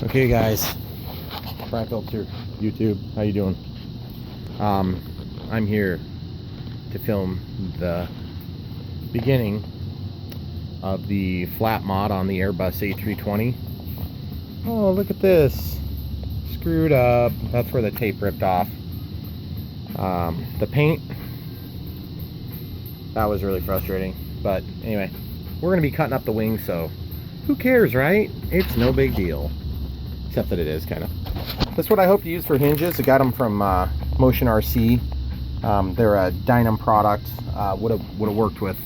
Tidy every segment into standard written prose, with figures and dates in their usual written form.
Okay guys, Filter YouTube, how you doing? I'm here to film the beginning of the flat mod on the Airbus A320. Oh, look at this, screwed up. That's where the tape ripped off. The paint, that was really frustrating, but anyway, we're gonna be cutting up the wings, so who cares, right? It's no big deal. Except that it is kind of. That's what I hope to use for hinges. I got them from Motion RC. They're a Dynam product. Would have worked with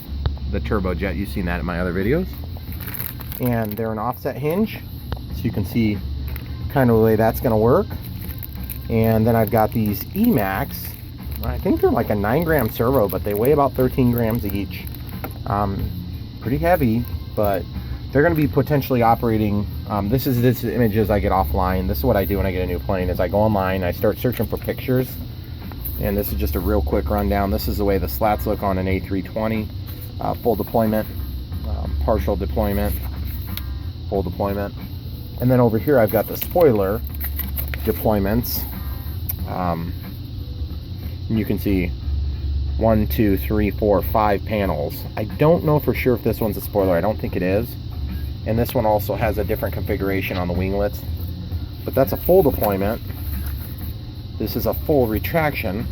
the turbojet. You've seen that in my other videos. And they're an offset hinge, so you can see kind of the way that's going to work. And then I've got these Emax. I think they're like a 9-gram servo, but they weigh about 13 grams each. Pretty heavy, but they're going to be potentially operating. This is images I get offline. This is what I do when I get a new plane. Is I go online, I start searching for pictures, and this is just a real quick rundown. This is the way the slats look on an A320. Full deployment, partial deployment, full deployment, and then over here I've got the spoiler deployments. And you can see 1, 2, 3, 4, 5 panels. I don't know for sure if this one's a spoiler. I don't think it is. And this one also has a different configuration on the winglets, but that's a full deployment. This is a full retraction,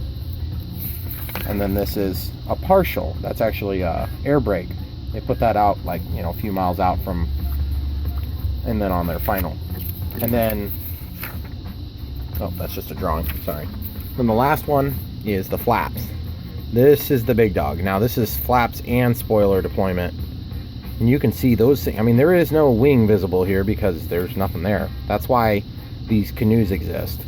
and then this is a partial. That's actually a air brake. They put that out like, you know, a few miles out from, and then on their final. And then, oh, that's just a drawing, sorry. Then the last one is the flaps. This is the big dog. Now this is flaps and spoiler deployment. And you can see those things. I mean, there is no wing visible here because there's nothing there. That's why these canoes exist.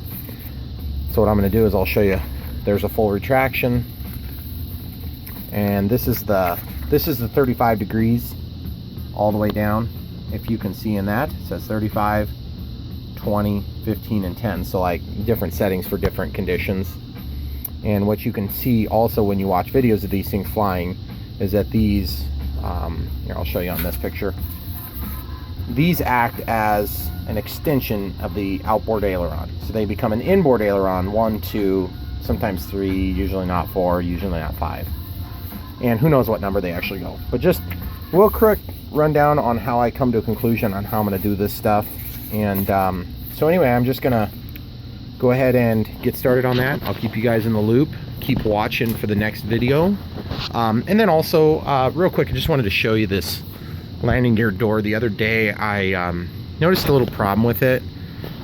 So what I'm going to do is I'll show you. There's a full retraction, and this is the 35 degrees all the way down. If you can see in that, it says 35, 20, 15, and 10. So like different settings for different conditions. And what you can see also when you watch videos of these things flying is that these, here, I'll show you on this picture. These act as an extension of the outboard aileron. So they become an inboard aileron, 1, 2, sometimes 3, usually not 4, usually not 5. And who knows what number they actually go. But just a real quick rundown on how I come to a conclusion on how I'm going to do this stuff. And so anyway, I'm just going to go ahead and get started on that. I'll keep you guys in the loop. Keep watching for the next video. And then also, real quick, I just wanted to show you this landing gear door. The other day, I noticed a little problem with it,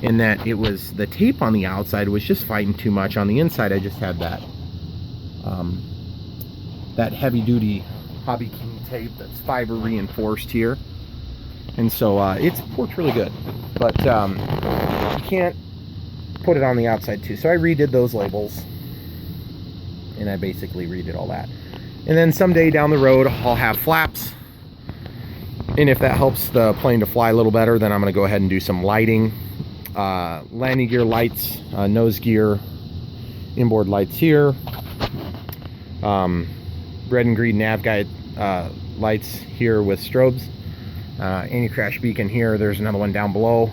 in that it was, the tape on the outside was just fighting too much. On the inside, I just had that that heavy-duty Hobby King tape that's fiber reinforced here, and so it's worked really good. But you can't put it on the outside too. So I redid those labels, and I basically redid all that. And then someday down the road, I'll have flaps. And if that helps the plane to fly a little better, then I'm going to go ahead and do some lighting. Landing gear lights, nose gear, inboard lights here. Red and green nav guide lights here with strobes. Anti-crash beacon here. There's another one down below.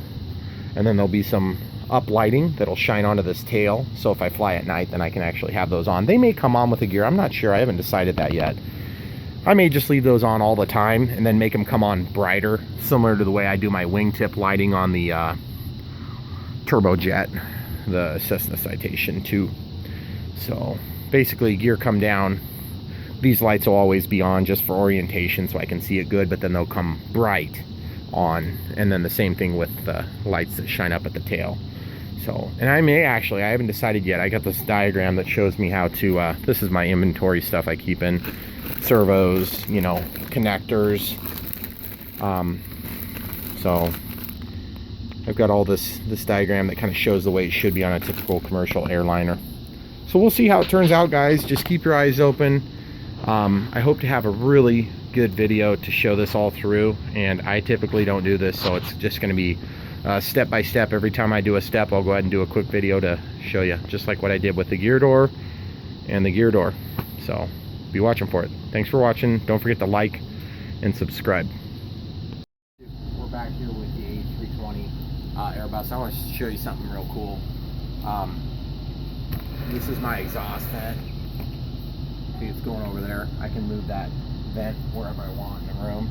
And then there'll be some up lighting that'll shine onto this tail, so if I fly at night, then I can actually have those on. They may come on with the gear. I'm not sure. I haven't decided that yet. I may just leave those on all the time and then make them come on brighter, similar to the way I do my wingtip lighting on the turbojet, the Cessna Citation 2. So basically, gear come down, these lights will always be on just for orientation so I can see it good, but then they'll come bright on, and then the same thing with the lights that shine up at the tail. So, and I may actually, I haven't decided yet. I got this diagram that shows me how to, this is my inventory stuff I keep in, servos, you know, connectors. So I've got all this diagram that kind of shows the way it should be on a typical commercial airliner. So we'll see how it turns out, guys. Just keep your eyes open. I hope to have a really good video to show this all through, and I typically don't do this, so it's just going to be step by step. Every time I do a step, I'll go ahead and do a quick video to show you, just like what I did with the gear door and the gear door. So be watching for it. Thanks for watching. Don't forget to like and subscribe. We're back here with the A320. Airbus. I want to show you something real cool. This is my exhaust vent. See, it's going over there. I can move that vent wherever I want in the room.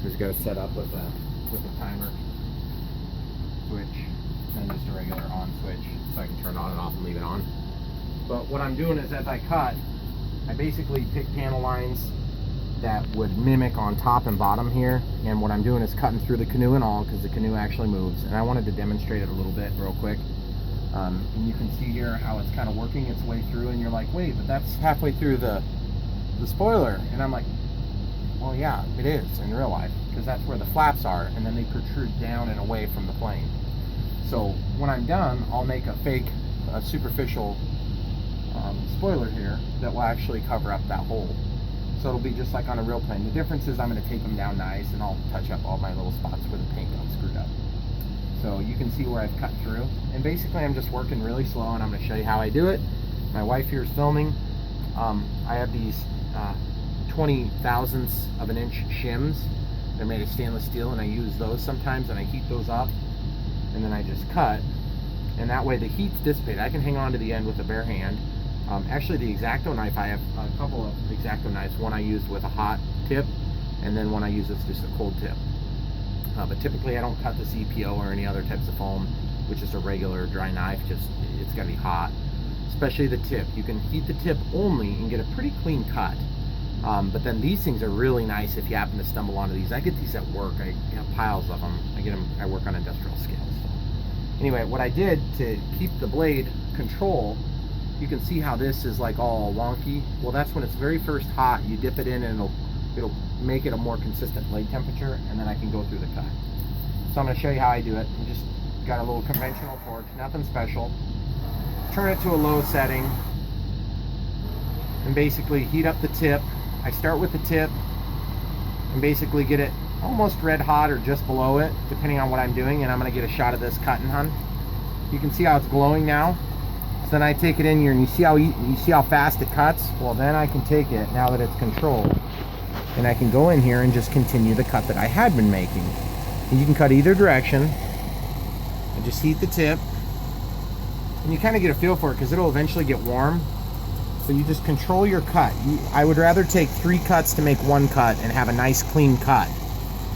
Just got to set up with a timer switch and just a regular on switch, so I can turn it on and off and leave it on. But what I'm doing is, as I cut, I basically pick panel lines that would mimic on top and bottom here, and what I'm doing is cutting through the canoe and all, because the canoe actually moves, and I wanted to demonstrate it a little bit real quick. And you can see here how it's kind of working its way through, and you're like, wait, but that's halfway through the spoiler. And I'm like, well, yeah, it is in real life, because that's where the flaps are, and then they protrude down and away from the plane. So when I'm done, I'll make a fake, superficial spoiler here that will actually cover up that hole. So it'll be just like on a real plane. The difference is I'm going to take them down nice, and I'll touch up all my little spots where the paint got screwed up. So you can see where I've cut through, and basically I'm just working really slow, and I'm going to show you how I do it. My wife here is filming. I have these 20 thousandths of an inch shims. They're made of stainless steel, and I use those sometimes, and I heat those up, and then I just cut, and that way the heat's dissipated. I can hang on to the end with a bare hand. Actually, the X-Acto knife, I have a couple of X-Acto knives. One I use with a hot tip, and then one I use with just a cold tip. But typically I don't cut the CPO or any other types of foam, which is a regular dry knife. Just, it's got to be hot, especially the tip. You can heat the tip only and get a pretty clean cut. But then these things are really nice if you happen to stumble onto these. I get these at work. I have piles of them. I work on industrial scales. So. Anyway, what I did to keep the blade control, you can see how this is like all wonky. Well, that's when it's very first hot. You dip it in, and it'll make it a more consistent blade temperature, and then I can go through the cut. So I'm going to show you how I do it. I just got a little conventional torch, nothing special. Turn it to a low setting, and basically heat up the tip. I start with the tip and basically get it almost red hot or just below it, depending on what I'm doing, and I'm going to get a shot of this cutting, hun. You can see how it's glowing now. So then I take it in here, and you see how fast it cuts. Well, then I can take it, now that it's controlled, and I can go in here and just continue the cut that I had been making. And you can cut either direction. I just heat the tip, and you kind of get a feel for it because it'll eventually get warm. So you just control your cut. I would rather take 3 cuts to make 1 cut and have a nice clean cut.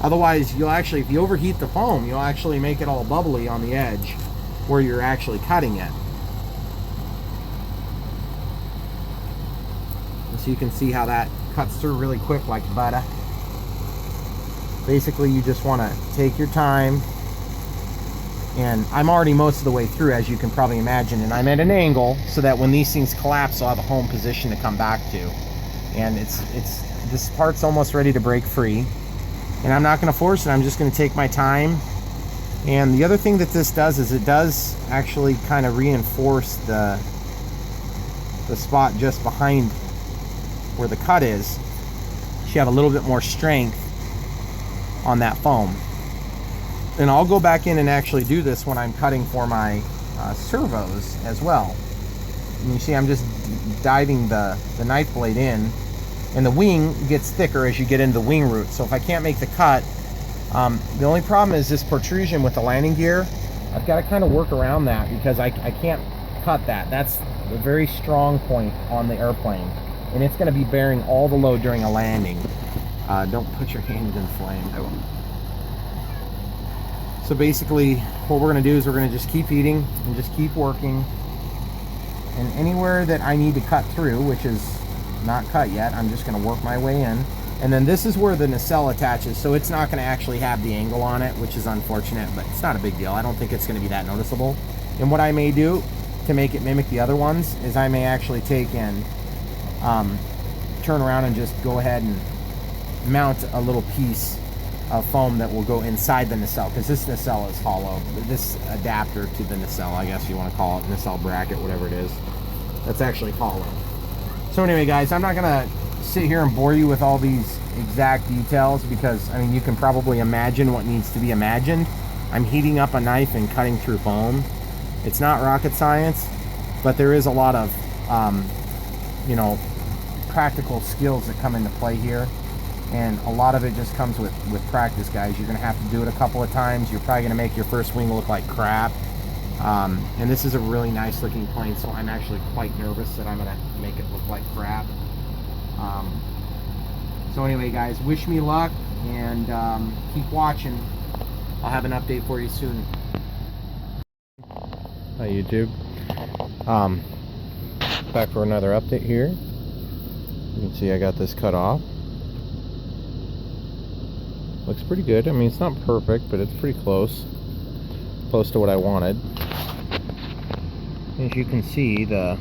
Otherwise, you'll actually, if you overheat the foam, you'll actually make it all bubbly on the edge where you're actually cutting it. So you can see how that cuts through really quick like butter. Basically, you just want to take your time, and I'm already most of the way through, as you can probably imagine, and I'm at an angle so that when these things collapse, I'll have a home position to come back to. And this part's almost ready to break free, and I'm not going to force it. I'm just going to take my time. And the other thing that this does is it does actually kind of reinforce the spot just behind where the cut is, so you have a little bit more strength on that foam. And I'll go back in and actually do this when I'm cutting for my servos as well. And you see I'm just diving the knife blade in, and the wing gets thicker as you get into the wing root. So if I can't make the cut, the only problem is this protrusion with the landing gear. I've got to kind of work around that because I can't cut that. That's a very strong point on the airplane, and it's going to be bearing all the load during a landing. Don't put your hand in flame. So basically what we're going to do is we're going to just keep eating and just keep working, and anywhere that I need to cut through, which is not cut yet, I'm just going to work my way in. And then this is where the nacelle attaches, so it's not going to actually have the angle on it, which is unfortunate, but it's not a big deal. I don't think it's going to be that noticeable. And what I may do to make it mimic the other ones is I may actually take and turn around and just go ahead and mount a little piece of foam that will go inside the nacelle, because this nacelle is hollow. This adapter to the nacelle, I guess you want to call it, nacelle bracket, whatever it is, that's actually hollow. So anyway, guys, I'm not going to sit here and bore you with all these exact details, because I mean, you can probably imagine what needs to be imagined. I'm heating up a knife and cutting through foam. It's not rocket science, but there is a lot of you know, practical skills that come into play here. And a lot of it just comes with practice, guys. You're gonna have to do it a couple of times. You're probably gonna make your first wing look like crap. And this is a really nice looking plane, so I'm actually quite nervous that I'm gonna make it look like crap. So anyway, guys, wish me luck, and keep watching. I'll have an update for you soon. Hi YouTube. Back for another update here. You can see I got this cut off. Looks pretty good. I mean, it's not perfect, but it's pretty close to what I wanted. As you can see, the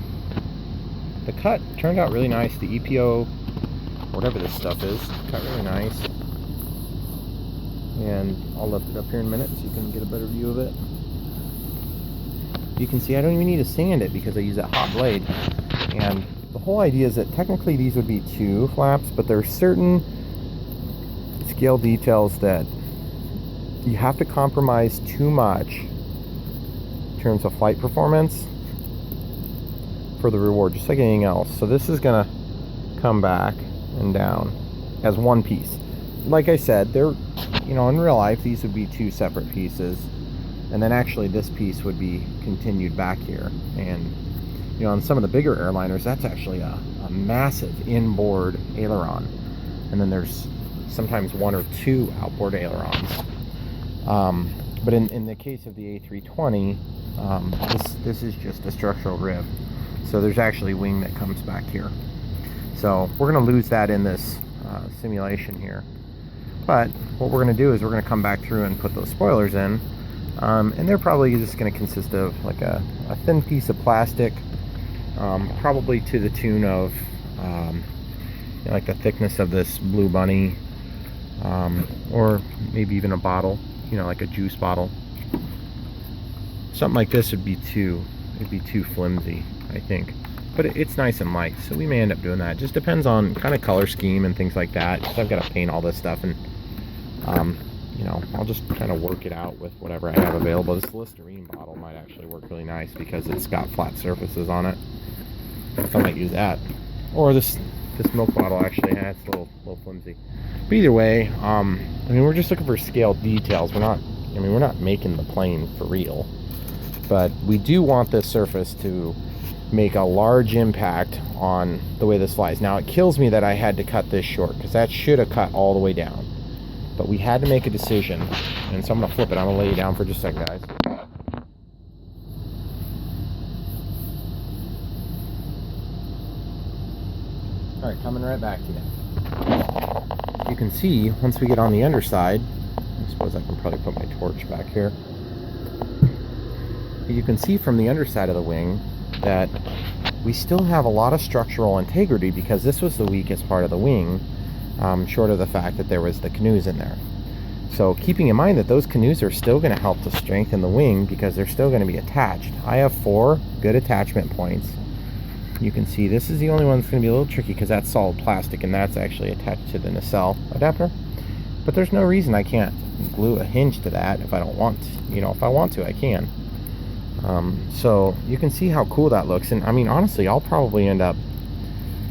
cut turned out really nice. The EPO, whatever this stuff is, cut really nice. And I'll lift it up here in a minute so you can get a better view of it. You can see I don't even need to sand it because I use that hot blade. And the whole idea is that technically these would be 2 flaps, but there are certain scale details that you have to compromise too much in terms of flight performance for the reward, just like anything else. So this is gonna come back and down as one piece. Like I said, they're, you know, in real life these would be 2 separate pieces, and then actually this piece would be continued back here. And you know, on some of the bigger airliners, that's actually a massive inboard aileron, and then there's sometimes 1 or 2 outboard ailerons. But in the case of the A320, this is just a structural rib. So there's actually wing that comes back here. So we're going to lose that in this simulation here. But what we're going to do is we're going to come back through and put those spoilers in. And they're probably just going to consist of like a thin piece of plastic, probably to the tune of you know, like the thickness of this Blue Bunny, or maybe even a bottle, you know, like a juice bottle. Something like this would be it'd be too flimsy, I think. But it's nice and light, so we may end up doing that. It just depends on kind of color scheme and things like that. So I've got to paint all this stuff, and you know, I'll just kind of work it out with whatever I have available. This Listerine bottle might actually work really nice because it's got flat surfaces on it. I might use that. Or this milk bottle actually has a little flimsy. But either way, I mean, we're just looking for scale details. We're not making the plane for real. But we do want this surface to make a large impact on the way this flies. Now, it kills me that I had to cut this short, because that should have cut all the way down. But we had to make a decision, and so I'm going to flip it. I'm going to lay you down for just a second, guys. Alright, coming right back to you. You can see, once we get on the underside, I suppose I can probably put my torch back here. You can see from the underside of the wing that we still have a lot of structural integrity, because this was the weakest part of the wing, short of the fact that there was the canoes in there. So keeping in mind that those canoes are still going to help to strengthen the wing, because they're still going to be attached. I have 4 good attachment points. You can see this is the only one that's going to be a little tricky, because that's solid plastic and that's actually attached to the nacelle adapter. But there's no reason I can't glue a hinge to that if I don't want to. You know, if I want to, I can. So you can see how cool that looks. And I mean, honestly, I'll probably end up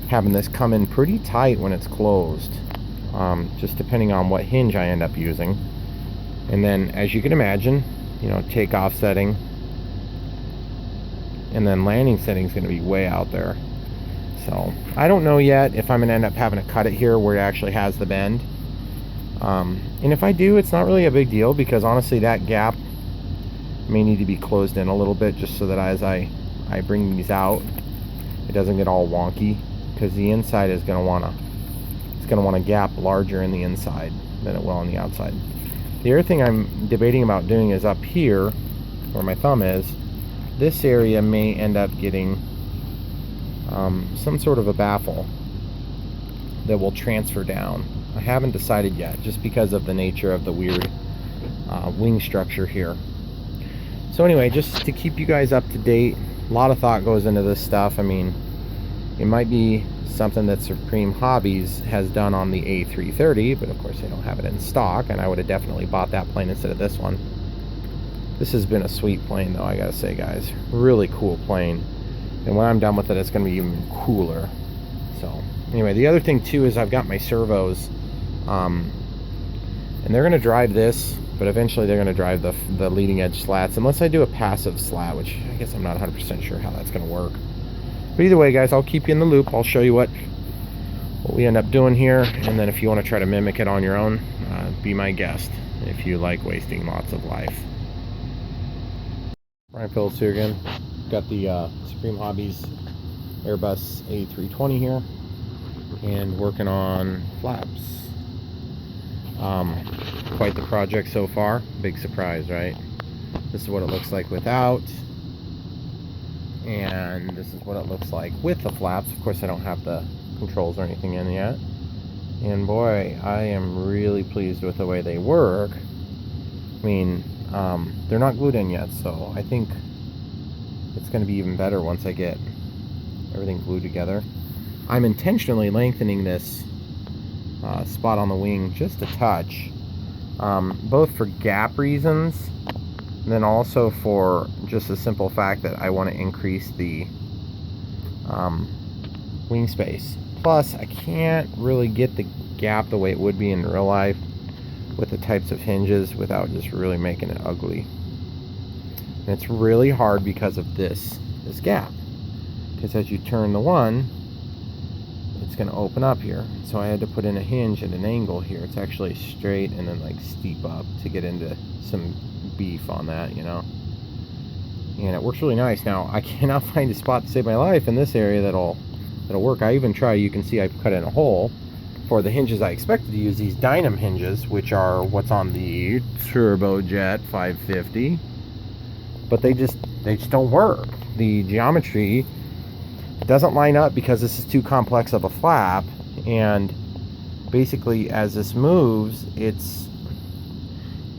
having this come in pretty tight when it's closed, just depending on what hinge I end up using. And then, as you can imagine, you know, takeoff setting and then landing setting is going to be way out there. So I don't know yet if I'm going to end up having to cut it here where it actually has the bend. And if I do, it's not really a big deal, because honestly that gap may need to be closed in a little bit, just so that as I bring these out, it doesn't get all wonky, because the inside is going to want a gap larger in the inside than it will on the outside. The other thing I'm debating about doing is up here where my thumb is. This area may end up getting some sort of a baffle that will transfer down. I haven't decided yet, just because of the nature of the weird wing structure here. So anyway, just to keep you guys up to date, a lot of thought goes into this stuff. I mean, it might be something that Supreme-Hobbies has done on the A330, but of course they don't have it in stock, and I would have definitely bought that plane instead of this one. This has been a sweet plane though, I gotta say, guys. Really cool plane. And when I'm done with it, it's gonna be even cooler. So anyway, the other thing too is I've got my servos And they're going to drive this, but eventually they're going to drive the leading edge slats, unless I do a passive slat, which I guess I'm not 100% sure how that's going to work. But either way, guys, I'll keep you in the loop. I'll show you what we end up doing here, and then if you want to try to mimic it on your own, be my guest if you like wasting lots of life. Brian Phillips here again. Got the Supreme-Hobbies Airbus A320 here, and working on flaps. Quite the project so far. Big surprise, right? This is what it looks like without, and this is what it looks like with the flaps. Of course, I don't have the controls or anything in yet, and boy, I am really pleased with the way they work. I mean, they're not glued in yet, so I think it's going to be even better once I get everything glued together. I'm intentionally lengthening this spot on the wing just a touch, both for gap reasons, and then also for just the simple fact that I want to increase the wing space. Plus, I can't really get the gap the way it would be in real life with the types of hinges without just really making it ugly. And it's really hard because of this gap, because as you turn the one, it's going to open up here. So I had to put in a hinge at an angle here. It's actually straight and then like steep up to get into some beef on that, you know. And it works really nice. Now I cannot find a spot to save my life in this area that'll work. I even try, you can see I've cut in a hole for the hinges I expected to use, these Dynam hinges, which are what's on the Turbojet 550, but they just don't work. The geometry doesn't line up because this is too complex of a flap, and basically as this moves,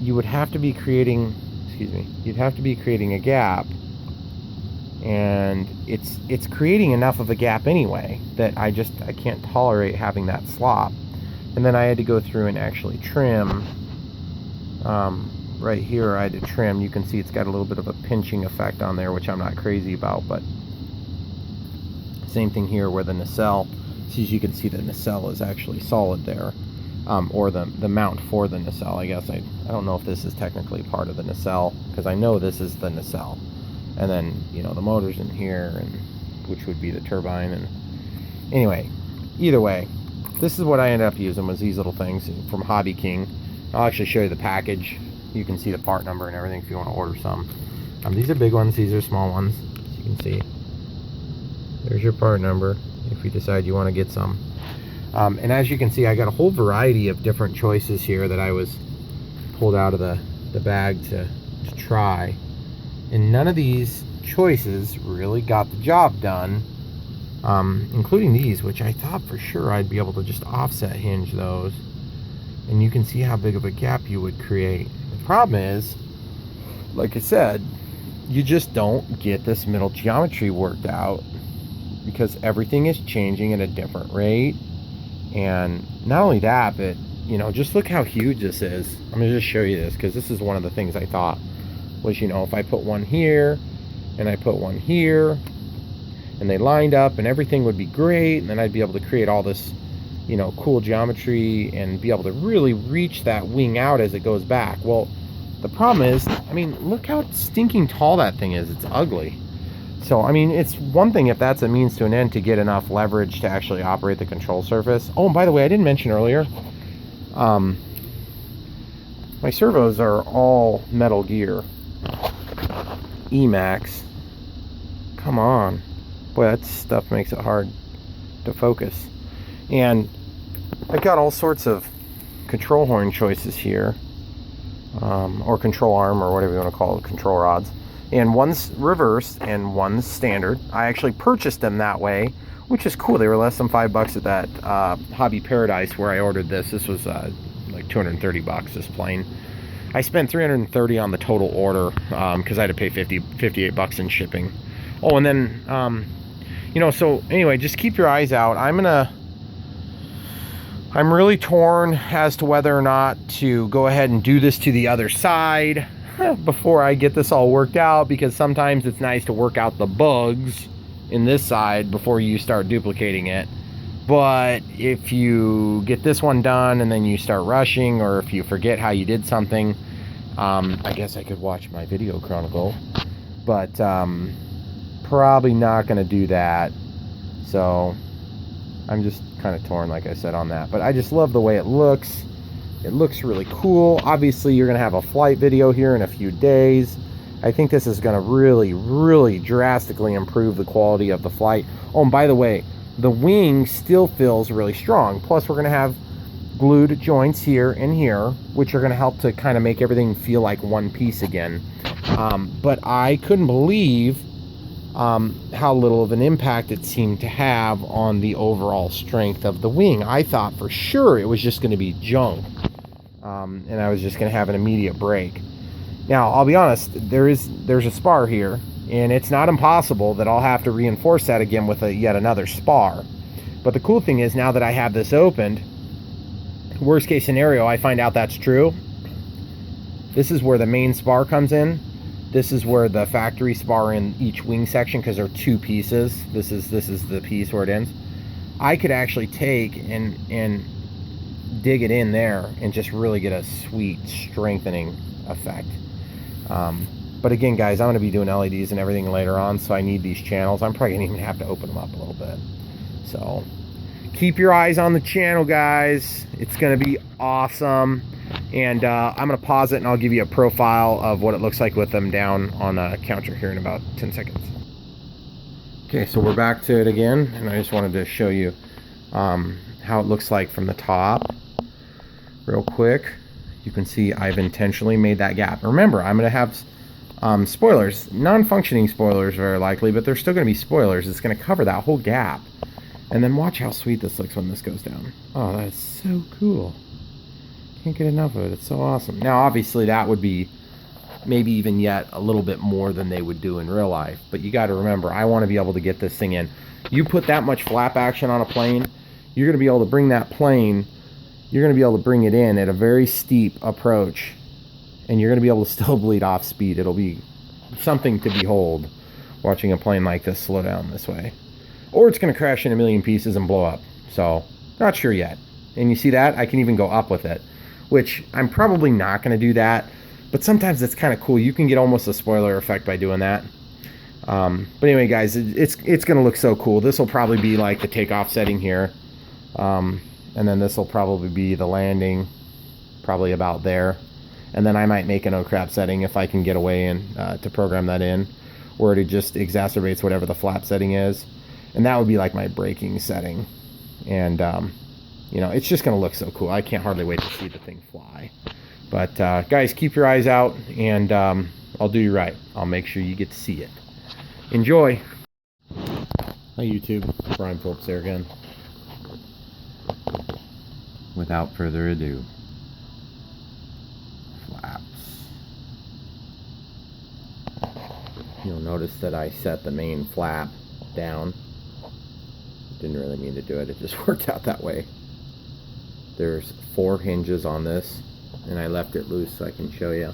you would have to be creating, you'd have to be creating a gap, and it's creating enough of a gap anyway that I can't tolerate having that slop. And then I had to go through and actually trim right here. I had to trim. You can see it's got a little bit of a pinching effect on there, which I'm not crazy about, but same thing here where the nacelle, so as you can see, the nacelle is actually solid there, or the mount for the nacelle, I guess. I don't know if this is technically part of the nacelle, because I know this is the nacelle, and then, you know, the motor's in here, and which would be the turbine. And anyway, either way, this is what I ended up using, was these little things from Hobby King. I'll actually show you the package. You can see the part number and everything if you want to order some. These are big ones, these are small ones, as you can see. There's your part number if you decide you want to get some. And as you can see, I got a whole variety of different choices here that I was pulled out of the bag to try. And none of these choices really got the job done, including these, which I thought for sure I'd be able to just offset hinge those. And you can see how big of a gap you would create. The problem is, like I said, you just don't get this middle geometry worked out, because everything is changing at a different rate. And not only that, but you know, just look how huge this is. I'm gonna just show you this, because this is one of the things I thought was, you know, if I put one here and I put one here and they lined up and everything would be great, and then I'd be able to create all this, you know, cool geometry and be able to really reach that wing out as it goes back. Well, the problem is, I mean, look how stinking tall that thing is. It's ugly. So, I mean, it's one thing if that's a means to an end to get enough leverage to actually operate the control surface. Oh, and by the way, I didn't mention earlier, my servos are all Metal Gear Emax. Come on. Boy, that stuff makes it hard to focus. And I've got all sorts of control horn choices here, or control arm, or whatever you want to call it, control rods. And one's reversed and one's standard. I actually purchased them that way, which is cool. They were less than $5 at that Hobby Paradise where I ordered this. This was like $230, this plane. I spent $330 on the total order because I had to pay $58 in shipping. Oh, and then you know, so anyway, just keep your eyes out. I'm really torn as to whether or not to go ahead and do this to the other side before I get this all worked out, because sometimes it's nice to work out the bugs in this side before you start duplicating it. But if you get this one done and then you start rushing, or if you forget how you did something, I guess I could watch my video chronicle, but probably not going to do that. So I'm just kind of torn, like I said, on that. But I just love the way it looks. It looks really cool. Obviously, you're going to have a flight video here in a few days. I think this is going to really, really drastically improve the quality of the flight. Oh, and by the way, the wing still feels really strong. Plus, we're going to have glued joints here and here, which are going to help to kind of make everything feel like one piece again. But I couldn't believe how little of an impact it seemed to have on the overall strength of the wing. I thought for sure it was just going to be junk, and I was just going to have an immediate break. Now, I'll be honest, there's a spar here, and it's not impossible that I'll have to reinforce that again with yet another spar. But the cool thing is, now that I have this opened, worst case scenario, I find out that's true. This is where the main spar comes in. This is where the factory spar in each wing section, because there are two pieces. This is the piece where it ends. I could actually take and dig it in there and just really get a sweet strengthening effect. But again, guys, I'm going to be doing LEDs and everything later on, so I need these channels. I'm probably going to even have to open them up a little bit. So keep your eyes on the channel, guys. It's going to be awesome. And I'm going to pause it, and I'll give you a profile of what it looks like with them down on a counter here in about 10 seconds. Okay, so we're back to it again, and I just wanted to show you how it looks like from the top real quick. You can see I've intentionally made that gap. Remember, I'm going to have spoilers, non-functioning spoilers very likely, but they're still going to be spoilers. It's going to cover that whole gap. And then watch how sweet this looks when this goes down. Oh, that is so cool. Can't get enough of it. It's so awesome. Now, obviously, that would be maybe even yet a little bit more than they would do in real life. But you got to remember, I want to be able to get this thing in. You put that much flap action on a plane, you're going to be able to bring that plane, you're going to be able to bring it in at a very steep approach, and you're going to be able to still bleed off speed. It'll be something to behold watching a plane like this slow down this way. Or it's going to crash in a million pieces and blow up. So, not sure yet. And you see that? I can even go up with it, which I'm probably not going to do that. But sometimes it's kind of cool. You can get almost a spoiler effect by doing that. But anyway, guys, it's going to look so cool. This will probably be like the takeoff setting here. And then this will probably be the landing, probably about there. And then I might make an oh-crap setting if I can get away and to program that in, where it just exacerbates whatever the flap setting is. And that would be like my braking setting. And, you know, it's just going to look so cool. I can't hardly wait to see the thing fly. But, guys, keep your eyes out, and I'll do you right. I'll make sure you get to see it. Enjoy. Hi, YouTube. Brian Phillips there again. Without further ado, flaps. You'll notice that I set the main flap down. Didn't really mean to do it, it just worked out that way. There's 4 hinges on this, and I left it loose so I can show you.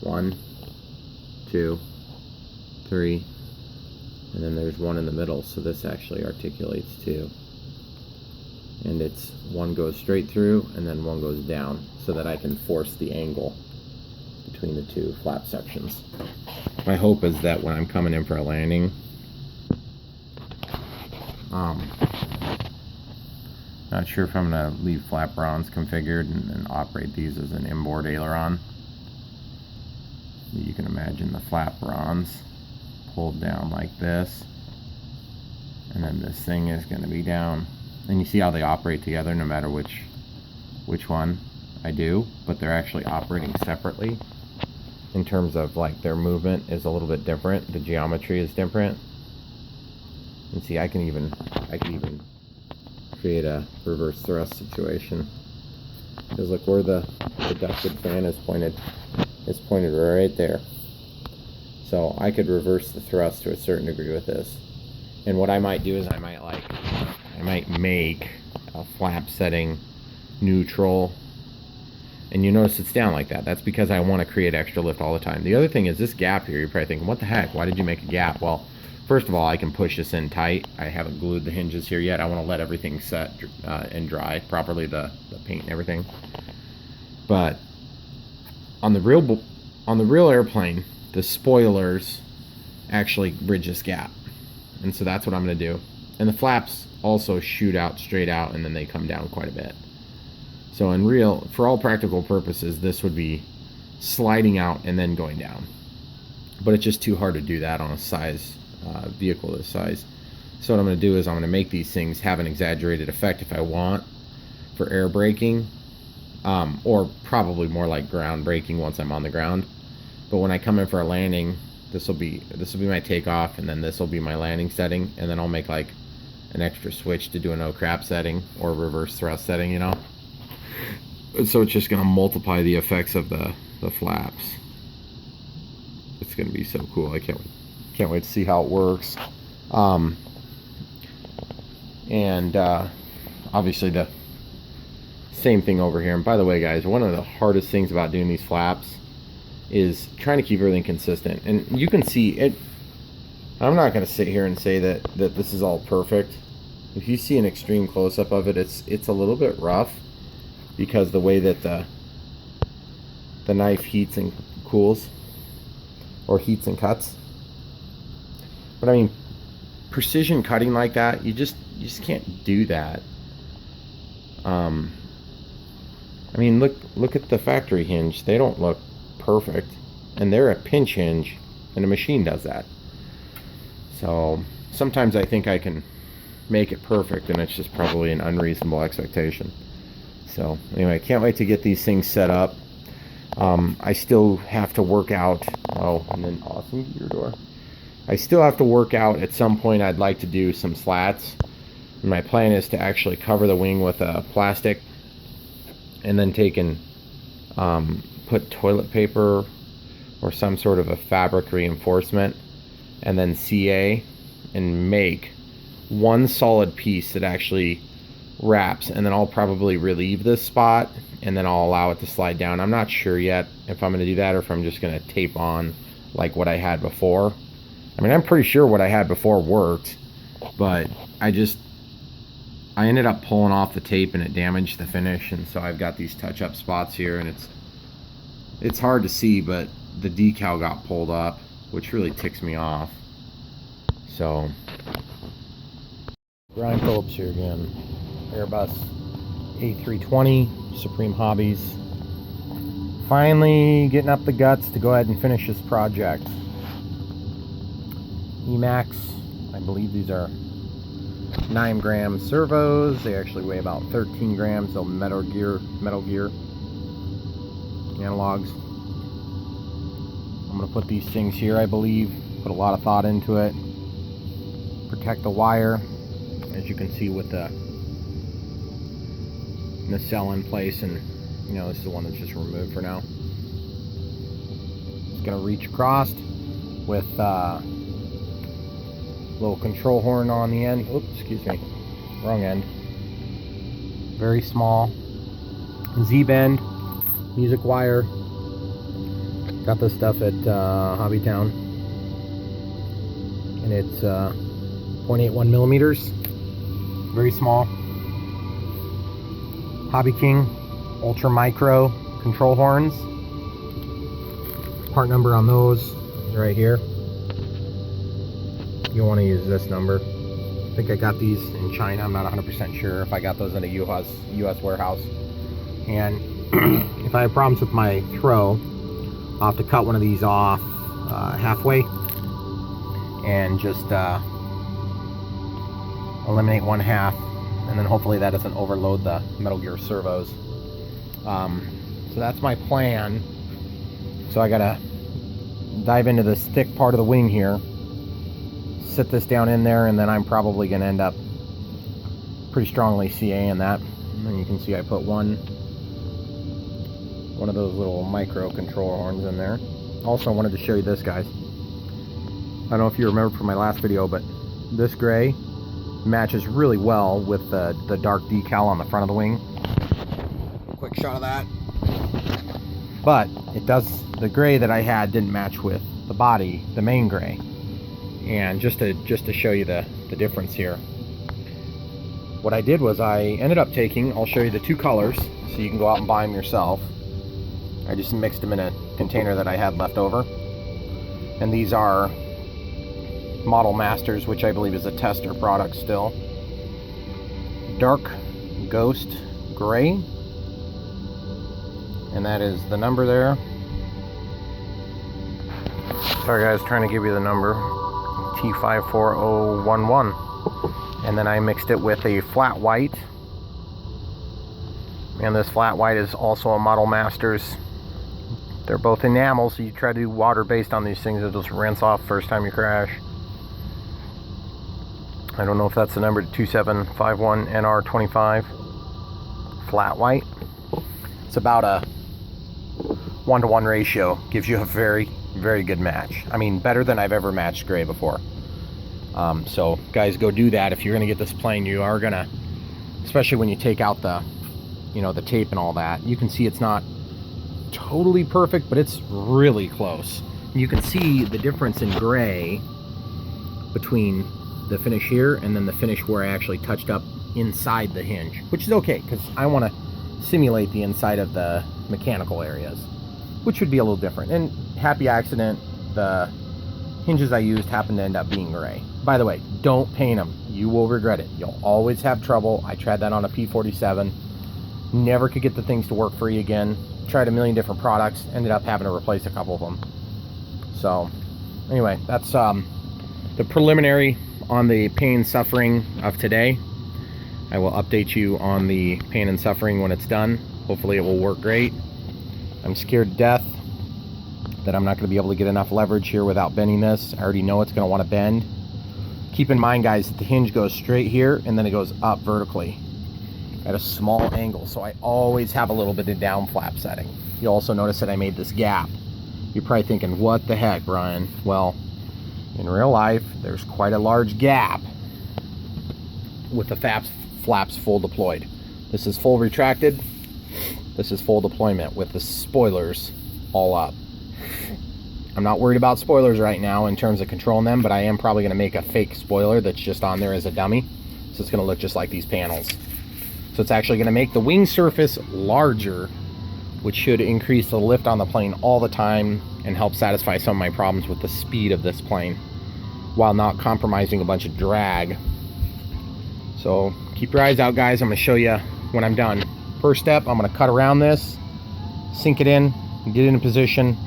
1, 2, 3, and then there's one in the middle, so this actually articulates 2. And it's one goes straight through and then one goes down, so that I can force the angle between the 2 flap sections. My hope is that when I'm coming in for a landing, not sure if I'm going to leave flap bronze configured and operate these as an inboard aileron. You can imagine the flap bronze pulled down like this, and then this thing is going to be down. And you see how they operate together no matter which one I do, but they're actually operating separately in terms of like their movement is a little bit different. The geometry is different. And see, I can even create a reverse thrust situation. Because look where the ducted fan is pointed right there. So I could reverse the thrust to a certain degree with this. And what I might do is I might make a flap setting neutral. And you notice it's down like that. That's because I want to create extra lift all the time. The other thing is this gap here. You're probably thinking, what the heck? Why did you make a gap? Well, first of all, I can push this in tight. I haven't glued the hinges here yet. I want to let everything set and dry properly, the paint and everything. But on the real airplane, the spoilers actually bridge this gap, and so that's what I'm going to do. And the flaps also shoot out straight out, and then they come down quite a bit. So in real, for all practical purposes, this would be sliding out and then going down. But it's just too hard to do that on a vehicle this size. So what I'm going to do is I'm going to make these things have an exaggerated effect if I want for air braking, or probably more like ground braking once I'm on the ground. But when I come in for a landing, this will be my takeoff, and then this will be my landing setting, and then I'll make like an extra switch to do a no crap setting or reverse thrust setting, you know. So it's just going to multiply the effects of the flaps. It's going to be so cool. I can't wait to see how it works. Obviously the same thing over here. And by the way, guys, one of the hardest things about doing these flaps is trying to keep everything consistent. And you can see it. I'm not going to sit here and say that this is all perfect. If you see an extreme close-up of it, it's a little bit rough because the way that the knife heats and cools, or heats and cuts. But I mean, precision cutting like that, you just can't do that. I mean, look at the factory hinge. They don't look perfect, and they're a pinch hinge, and a machine does that. So sometimes I think I can make it perfect, and it's just probably an unreasonable expectation. So anyway, I can't wait to get these things set up. I still have to work out. Oh, and then awesome gear door. I still have to work out at some point. I'd like to do some slats. And my plan is to actually cover the wing with a plastic, and then take and put toilet paper or some sort of a fabric reinforcement, and then CA, and make one solid piece that actually wraps. And then I'll probably relieve this spot, and then I'll allow it to slide down. I'm not sure yet if I'm going to do that or if I'm just going to tape on like what I had before. I mean, I'm pretty sure what I had before worked, but I ended up pulling off the tape and it damaged the finish, and so I've got these touch-up spots here, and it's hard to see, but the decal got pulled up, which really ticks me off. So Brian Phillips here again. Airbus A320, Supreme-Hobbies. Finally getting up the guts to go ahead and finish this project. Emax, I believe these are 9-gram servos. They actually weigh about 13 grams. So metal gear analogs. I'm going to put these things here, I believe. Put a lot of thought into it. Protect the wire, as you can see with the nacelle in place, and you know, this is the one that's just removed for now. It's going to reach across with little control horn on the end. Oops, excuse me, wrong end. Very small Z-bend music wire. Got this stuff at Hobbytown, and it's 0.81 millimeters. Very small. Hobby King Ultra Micro control horns. Part number on those is right here. You'll want to use this number. I think I got these in China. I'm not 100% sure if I got those in a US warehouse. And if I have problems with my throw, I'll have to cut one of these off halfway and just eliminate one half, and then hopefully that doesn't overload the Metal Gear servos. So that's my plan. So I gotta dive into this thick part of the wing here, sit this down in there, and then I'm probably gonna end up pretty strongly CAing that. And you can see I put one of those little micro control horns in there. Also, I wanted to show you this, guys. I don't know if you remember from my last video, but this gray matches really well with the dark decal on the front of the wing. Quick shot of that. But it does, the gray that I had didn't match with the body, the main gray. And just to show you the difference here, what I did was I ended up taking, I'll show you the two colors so you can go out and buy them yourself. I just mixed them in a container that I had left over. And these are Model Masters, which I believe is a tester product still. Dark Ghost Gray. And that is the number there. Sorry guys, trying to give you the number. T54011. And then I mixed it with a flat white. And this flat white is also a Model Masters. They're both enamel, so you try to do water based on these things, it'll just rinse off first time you crash. I don't know if that's the number, 2751 NR25 flat white. It's about a 1-to-1 ratio. Gives you a very, very good match. I mean, better than I've ever matched gray before. So guys, go do that. If you're gonna get this plane, you are gonna, especially when you take out the, you know, the tape and all that, you can see it's not totally perfect, but it's really close. You can see the difference in gray between the finish here and then the finish where I actually touched up inside the hinge, which is okay because I want to simulate the inside of the mechanical areas, which would be a little different. And happy accident, the hinges I used happened to end up being gray. By the way, don't paint them. You will regret it. You'll always have trouble. I tried that on a P47. Never could get the things to work for you again. Tried a million different products, ended up having to replace a couple of them. So anyway, that's the preliminary on the pain and suffering of today. I will update you on the pain and suffering when it's done. Hopefully it will work great. I'm scared to death that I'm not going to be able to get enough leverage here without bending this. I already know it's going to want to bend. Keep in mind guys that the hinge goes straight here and then it goes up vertically at a small angle, so I always have a little bit of down flap setting. You also notice that I made this gap. You're probably thinking, what the heck, Brian? Well, in real life, there's quite a large gap with the flaps full deployed. This is full retracted. This is full deployment with the spoilers all up. I'm not worried about spoilers right now in terms of controlling them, but I am probably going to make a fake spoiler that's just on there as a dummy. So it's going to look just like these panels. So it's actually going to make the wing surface larger, which should increase the lift on the plane all the time and help satisfy some of my problems with the speed of this plane while not compromising a bunch of drag. So keep your eyes out guys. I'm going to show you when I'm done. First step, I'm going to cut around this, sink it in, get it in position,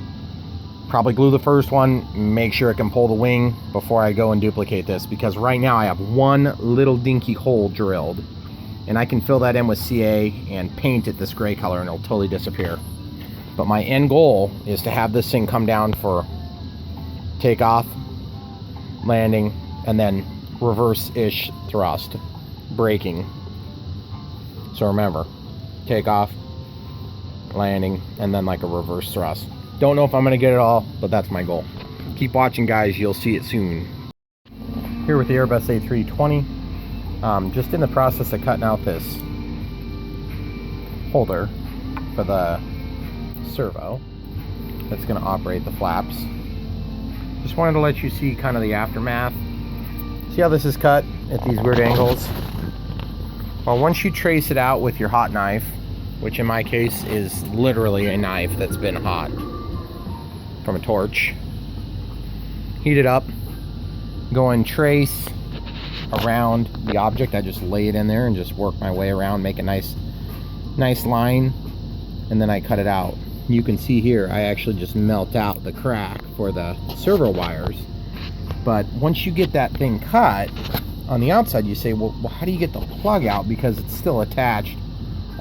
probably glue the first one, make sure it can pull the wing before I go and duplicate this, because right now I have one little dinky hole drilled. And I can fill that in with CA and paint it this gray color and it'll totally disappear. But my end goal is to have this thing come down for takeoff, landing, and then reverse-ish thrust, braking. So remember, takeoff, landing, and then like a reverse thrust. Don't know if I'm going to get it all, but that's my goal. Keep watching guys, you'll see it soon. Here with the Airbus A320. Just in the process of cutting out this holder for the servo that's going to operate the flaps. Just wanted to let you see kind of the aftermath. See how this is cut at these weird angles? Well, once you trace it out with your hot knife, which in my case is literally a knife that's been hot from a torch, heat it up, go and trace around the object. I just lay it in there and just work my way around, make a nice line, and then I cut it out. You can see here I actually just melt out the crack for the servo wires. But once you get that thing cut on the outside, you say, well how do you get the plug out, because it's still attached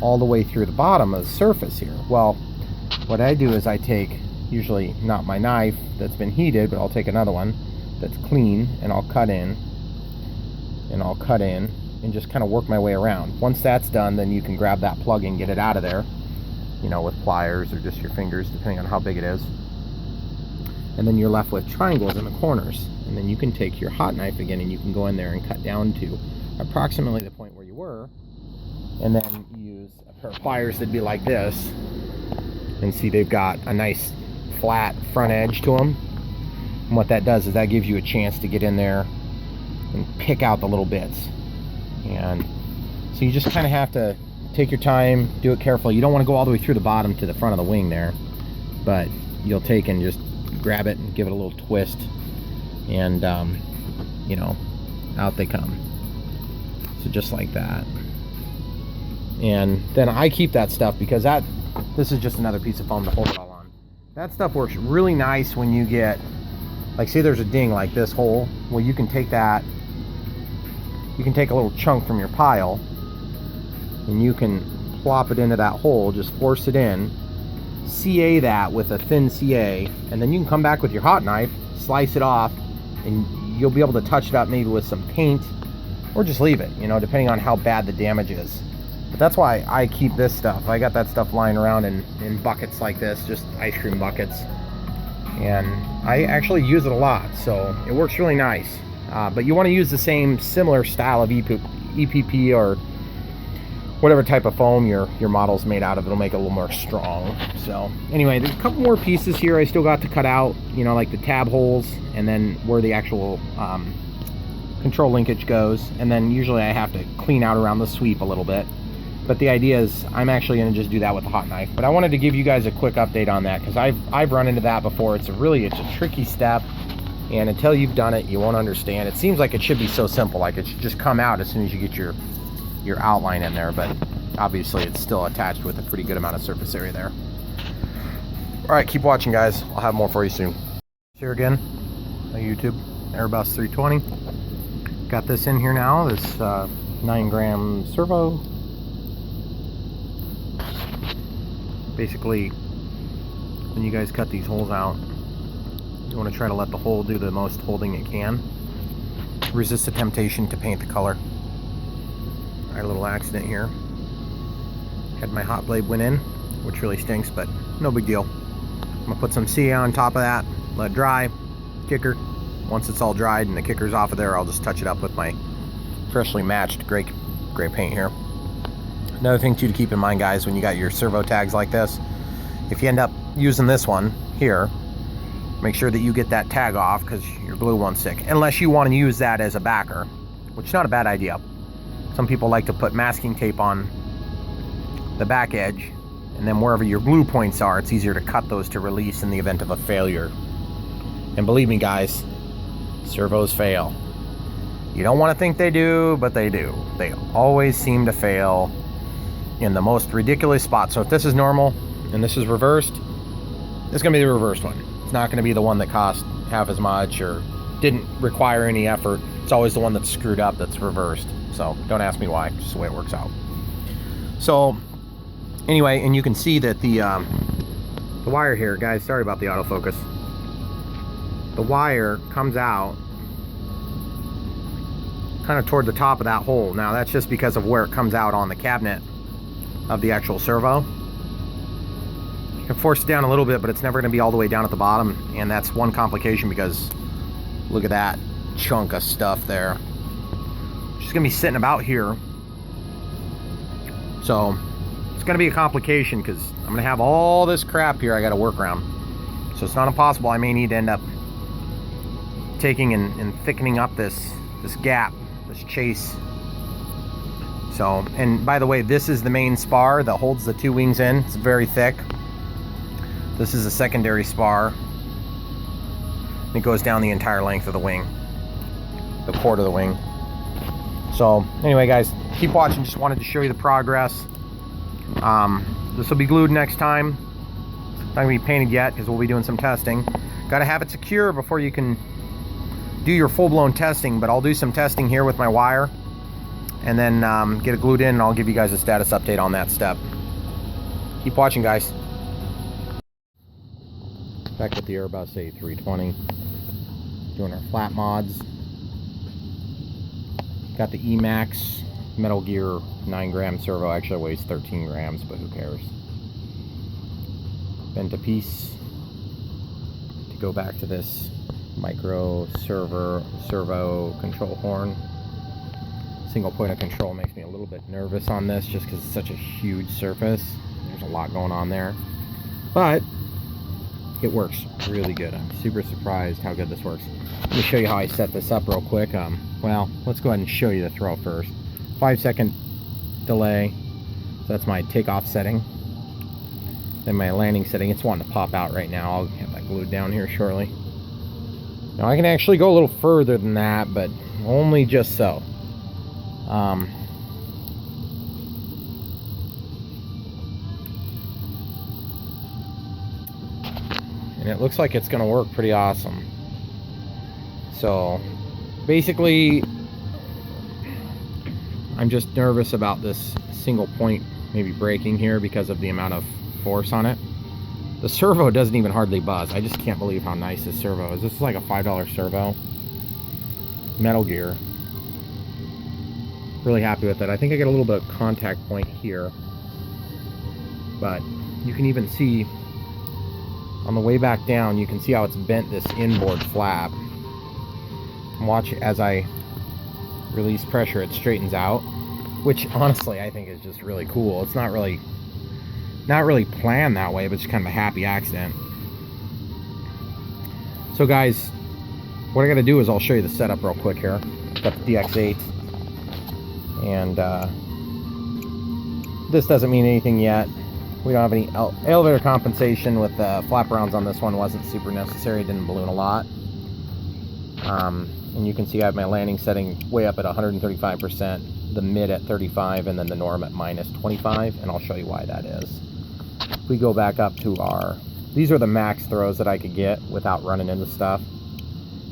all the way through the bottom of the surface here? Well, what I do is I take, usually not my knife that's been heated, but I'll take another one that's clean and I'll cut in and just kind of work my way around. Once that's done, then you can grab that plug and get it out of there, you know, with pliers or just your fingers, depending on how big it is. And then you're left with triangles in the corners. And then you can take your hot knife again and you can go in there and cut down to approximately the point where you were. And then use a pair of pliers that'd be like this. And see, they've got a nice flat front edge to them. And what that does is that gives you a chance to get in there and pick out the little bits. And so you just kind of have to take your time, do it carefully. You don't want to go all the way through the bottom to the front of the wing there, but you'll take and just grab it and give it a little twist, and you know, out they come. So just like that. And then I keep that stuff because this is just another piece of foam to hold it all on. That stuff works really nice when you get, like, say there's a ding like this hole. Well, you can take that, you can take a little chunk from your pile and you can plop it into that hole, just force it in, CA that with a thin CA, and then you can come back with your hot knife, slice it off, and you'll be able to touch it up maybe with some paint, or just leave it, you know, depending on how bad the damage is. But that's why I keep this stuff. I got that stuff lying around in buckets like this, just ice cream buckets, and I actually use it a lot, so it works really nice. But you want to use the same similar style of EPP or whatever type of foam your model's made out of. It'll make it a little more strong. So anyway, there's a couple more pieces here I still got to cut out, you know, like the tab holes, and then where the actual control linkage goes, and then usually I have to clean out around the sweep a little bit. But the idea is I'm actually going to just do that with a hot knife. But I wanted to give you guys a quick update on that, because I've run into that before. It's a tricky step, and until you've done it, you won't understand. It seems like it should be so simple, like it should just come out as soon as you get your outline in there, but obviously it's still attached with a pretty good amount of surface area there. All right, keep watching, guys. I'll have more for you soon. Here again on YouTube, Airbus 320. Got this in here now, this 9-gram servo. Basically, when you guys cut these holes out, you want to try to let the hole do the most holding it can. Resist the temptation to paint the color. I had a little accident here. Had my hot blade went in, which really stinks, but no big deal. I'm gonna put some CA on top of that, let it dry, kicker. Once it's all dried and the kicker's off of there, I'll just touch it up with my freshly matched gray paint here. Another thing too to keep in mind, guys, when you got your servo tags like this, if you end up using this one here, make sure that you get that tag off, because your glue won't stick, unless you want to use that as a backer, which is not a bad idea. Some people like to put masking tape on the back edge, and then wherever your glue points are, it's easier to cut those to release in the event of a failure. And believe me, guys, servos fail. You don't want to think they do, but they do. They always seem to fail in the most ridiculous spots. So if this is normal and this is reversed, this is going to be the reversed one. It's not going to be the one that cost half as much or didn't require any effort. It's always the one that's screwed up that's reversed. So don't ask me why, just the way it works out. So anyway, and you can see that the wire here, guys, sorry about the autofocus. The wire comes out kind of toward the top of that hole. Now that's just because of where it comes out on the cabinet of the actual servo. You can force it down a little bit, but it's never going to be all the way down at the bottom, and that's one complication, because look at that chunk of stuff there. It's gonna be sitting about here, so it's gonna be a complication, because I'm gonna have all this crap here I gotta work around. So it's not impossible. I may need to end up taking and thickening up this gap, this chase. So, and by the way, this is the main spar that holds the two wings in. It's very thick. This is a secondary spar. It goes down the entire length of the wing, the cord of the wing. So anyway, guys, keep watching. Just wanted to show you the progress. This will be glued next time. Not gonna be painted yet, because we'll be doing some testing. Got to have it secure before you can do your full-blown testing, but I'll do some testing here with my wire, and then get it glued in, and I'll give you guys a status update on that step. Keep watching, guys. Back with the Airbus A320, doing our flat mods. Got the Emax Metal Gear 9-gram servo. Actually weighs 13 grams, but who cares. Bent a piece to go back to this micro servo control horn. Single point of control makes me a little bit nervous on this, just because it's such a huge surface. There's a lot going on there, but it works really good. I'm super surprised how good this works. Let me show you how I set this up real quick. Well, let's go ahead and show you the throw first. 5-second delay. So that's my takeoff setting. Then my landing setting. It's wanting to pop out right now. I'll have that glued down here shortly. Now I can actually go a little further than that, but only just so. And it looks like it's going to work pretty awesome. So basically, I'm just nervous about this single point maybe breaking here because of the amount of force on it. The servo doesn't even hardly buzz. I just can't believe how nice this servo is. This is like a $5 servo. Metal Gear. Really happy with it. I think I get a little bit of contact point here. But you can even see on the way back down, you can see how it's bent this inboard flap. Watch as I release pressure, it straightens out, which honestly I think is just really cool. It's not really planned that way, but it's kind of a happy accident. So guys, what I got to do is I'll show you the setup real quick here. Got the DX8, and this doesn't mean anything yet. We don't have any elevator compensation with the flap rounds on this one. Wasn't super necessary. It didn't balloon a lot. And you can see I have my landing setting way up at 135%, the mid at 35, and then the norm at -25, and I'll show you why that is. If we go back up to these are the max throws that I could get without running into stuff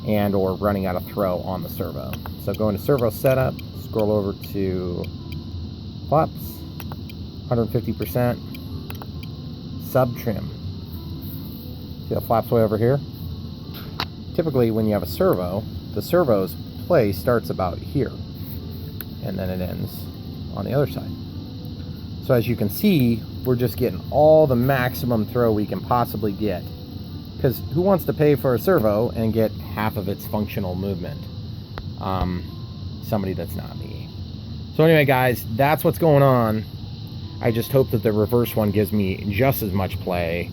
and or running out of throw on the servo. So go into servo setup, scroll over to flaps, 150%, sub trim. See the flaps way over here? Typically when you have a servo, the servo's play starts about here and then it ends on the other side. So as you can see, we're just getting all the maximum throw we can possibly get, because who wants to pay for a servo and get half of its functional movement? Somebody that's not me. So anyway guys, that's what's going on. I just hope that the reverse one gives me just as much play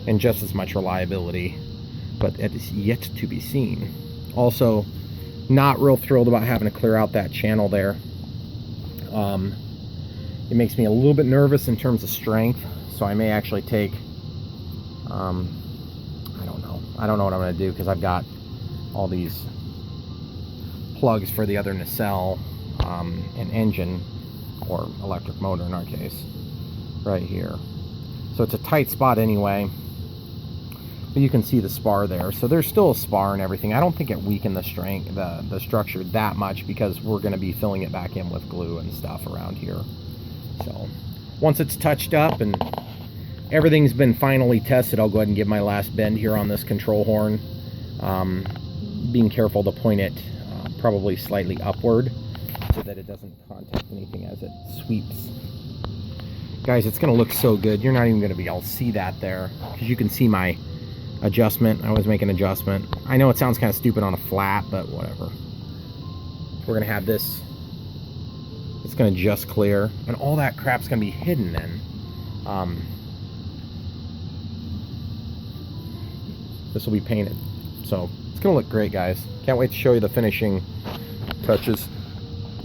and just as much reliability, but it is yet to be seen. Also, not real thrilled about having to clear out that channel there. It makes me a little bit nervous in terms of strength, so I may actually take, I don't know what I'm going to do, because I've got all these plugs for the other nacelle and engine, or electric motor in our case, right here. So it's a tight spot anyway, but you can see the spar there. So there's still a spar and everything. I don't think it weakened the strength, the structure that much, because we're going to be filling it back in with glue and stuff around here. So once it's touched up and everything's been finally tested, I'll go ahead and give my last bend here on this control horn, being careful to point it probably slightly upward so that it doesn't contact anything as it sweeps. Guys, it's going to look so good. You're not even going to be able to see that there, because you can see my adjustment. I was making an adjustment. I know it sounds kind of stupid on a flat, but whatever. We're going to have this. It's going to just clear, and all that crap's going to be hidden then. This will be painted, so it's going to look great, guys. Can't wait to show you the finishing touches.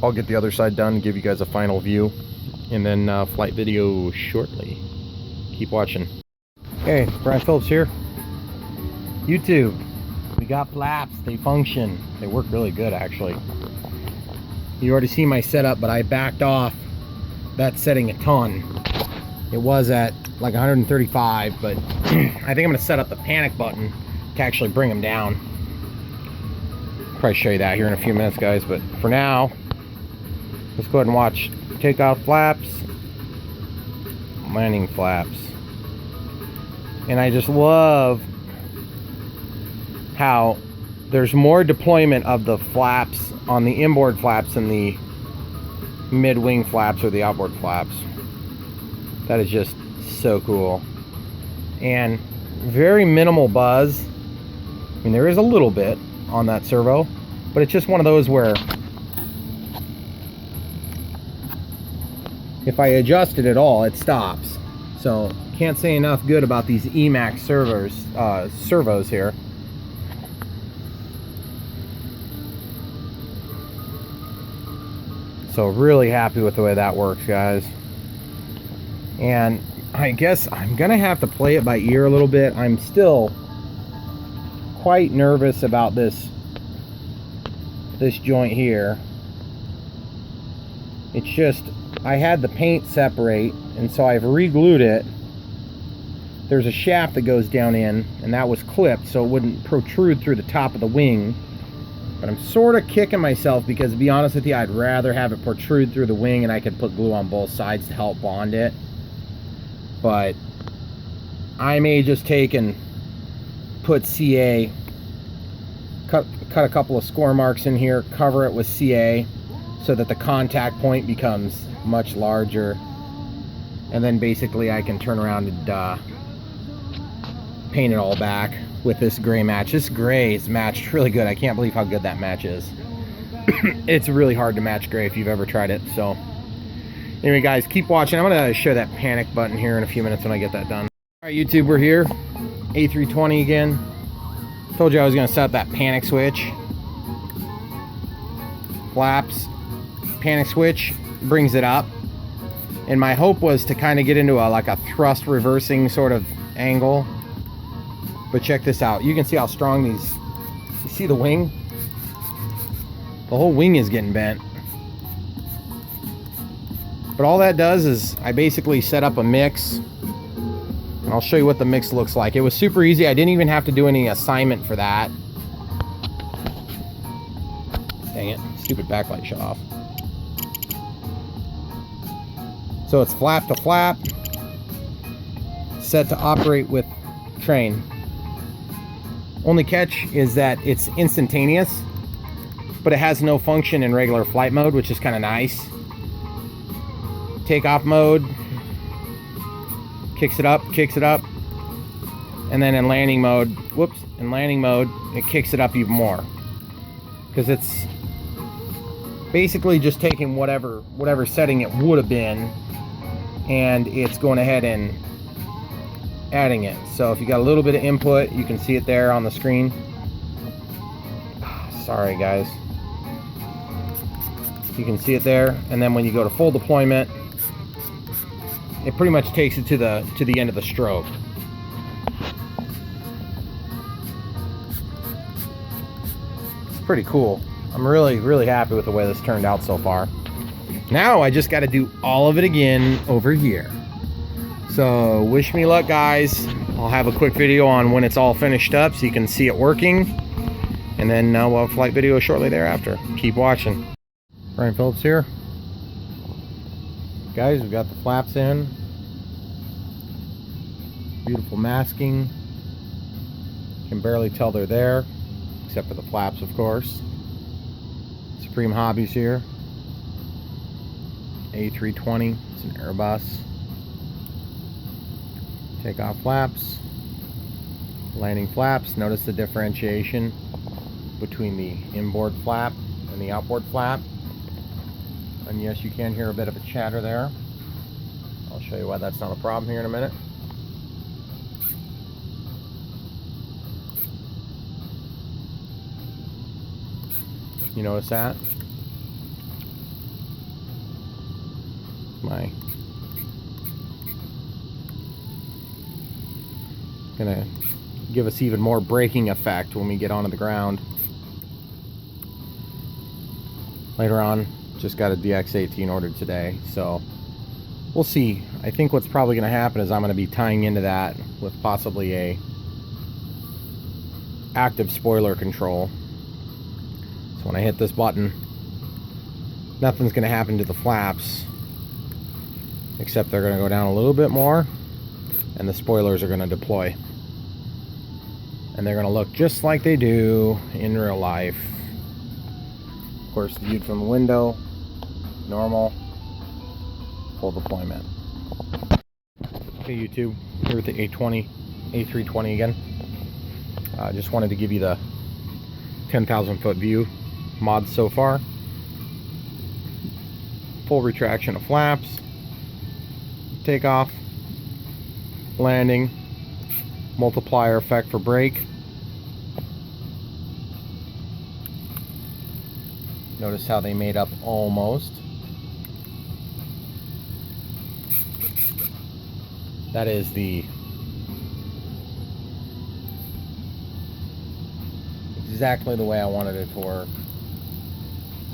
I'll get the other side done, give you guys a final view, and then flight video shortly. Keep watching. Okay, Brian Phillips here. YouTube. We got flaps. They function. They work really good, actually. You already see my setup, but I backed off that setting a ton. It was at like 135, but I think I'm going to set up the panic button to actually bring them down. Probably show you that here in a few minutes, guys, but for now, let's go ahead and watch takeoff flaps, landing flaps. And I just love how there's more deployment of the flaps on the inboard flaps and the mid-wing flaps or the outboard flaps. That is just so cool. And very minimal buzz. I mean, there is a little bit on that servo, but it's just one of those where if I adjust it at all, it stops. So Can't say enough good about these Emax servos here. So really happy with the way that works, guys. And I guess I'm gonna have to play it by ear a little bit. I'm still quite nervous about this joint here. It's just, I had the paint separate, and so I've re-glued it. There's a shaft that goes down in, and that was clipped so it wouldn't protrude through the top of the wing. But I'm sort of kicking myself because, to be honest with you, I'd rather have it protrude through the wing and I could put glue on both sides to help bond it. But I may just take and put CA, cut a couple of score marks in here, cover it with CA so that the contact point becomes much larger, and then basically I can turn around and paint it all back with this gray match. This gray is matched really good. I can't believe how good that match is. It's really hard to match gray if you've ever tried it. So anyway, guys, keep watching. I'm gonna show that panic button here in a few minutes when I get that done. All right, YouTube, we're here. A320 again. Told you I was gonna set up that panic switch. Flaps, panic switch, brings it up. And my hope was to kind of get into like a thrust reversing sort of angle. But check this out. You can see how strong these, you see the wing? The whole wing is getting bent. But all that does is I basically set up a mix. And I'll show you what the mix looks like. It was super easy. I didn't even have to do any assignment for that. Dang it. Stupid backlight shut off. So it's flap to flap. Set to operate with train. Only catch is that it's instantaneous, but it has no function in regular flight mode, which is kind of nice. Takeoff mode, kicks it up, and then in landing mode, it kicks it up even more. Because it's basically just taking whatever setting it would have been, and it's going ahead and adding it. So if you got a little bit of input, you can see it there on the screen. Sorry, guys. You can see it there, and then when you go to full deployment, it pretty much takes it to the end of the stroke. It's pretty cool. I'm really happy with the way this turned out so far. Now I just got to do all of it again over here. So wish me luck, guys. I'll have a quick video on when it's all finished up so you can see it working, and then we'll have a flight video shortly thereafter. Keep watching. Brian Phillips here. Guys, we've got the flaps in. Beautiful masking. Can barely tell they're there, except for the flaps, of course. Supreme-Hobbies here. A320. It's an Airbus. Takeoff flaps. Landing flaps. Notice the differentiation between the inboard flap and the outboard flap. And yes, you can hear a bit of a chatter there. I'll show you why that's not a problem here in a minute. You notice that? Gonna give us even more braking effect when we get onto the ground. Later on, just got a DX18 ordered today, so we'll see. I think what's probably going to happen is I'm going to be tying into that with possibly a active spoiler control. So when I hit this button, nothing's going to happen to the flaps, except they're going to go down a little bit more, and the spoilers are going to deploy. And they're going to look just like they do in real life. Of course, viewed from the window, normal, full deployment. Okay, YouTube, here with the A320 again. Just wanted to give you the 10,000 foot view mods so far. Full retraction of flaps, takeoff, landing, multiplier effect for brake. Notice how they made up almost. That is the exactly the way I wanted it to work.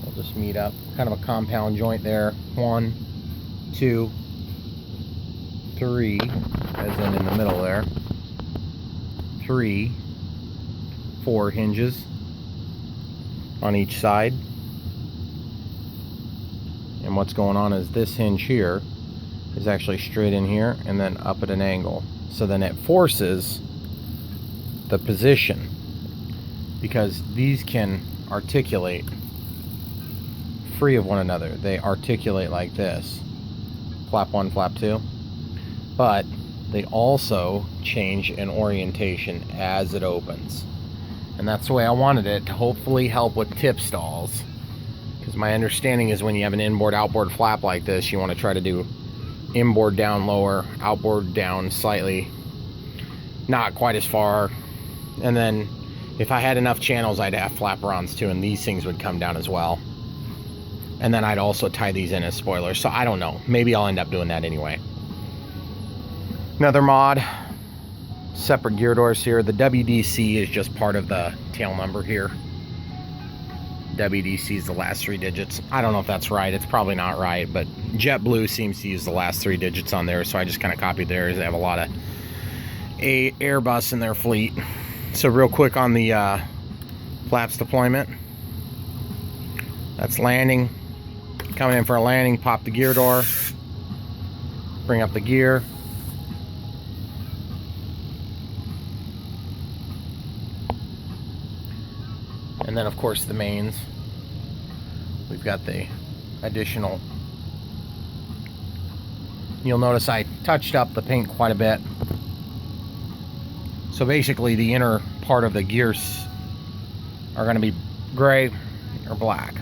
I'll just meet up. Kind of a compound joint there. 1, 2, 3, as in the middle there. 3, 4 hinges on each side. And what's going on is this hinge here is actually straight in here and then up at an angle. So then it forces the position, because these can articulate free of one another. They articulate like this, flap 1, flap 2, but they also change in orientation as it opens. And that's the way I wanted it, to hopefully help with tip stalls, because my understanding is when you have an inboard outboard flap like this, you want to try to do inboard down lower, outboard down slightly, not quite as far. And then if I had enough channels, I'd have flap-arounds too, and these things would come down as well. And then I'd also tie these in as spoilers. So I don't know, maybe I'll end up doing that anyway. Another mod, separate gear doors here. The WDC is just part of the tail number here. WDC is the last 3 digits. I don't know if that's right. It's probably not right, but JetBlue seems to use the last 3 digits on there, so I just kind of copied theirs. They have a lot of Airbus in their fleet. So real quick on the flaps deployment. That's landing. Coming in for a landing, pop the gear door. Bring up the gear. And then of course the mains. We've got the additional. You'll notice I touched up the paint quite a bit. So basically the inner part of the gears are going to be gray or black.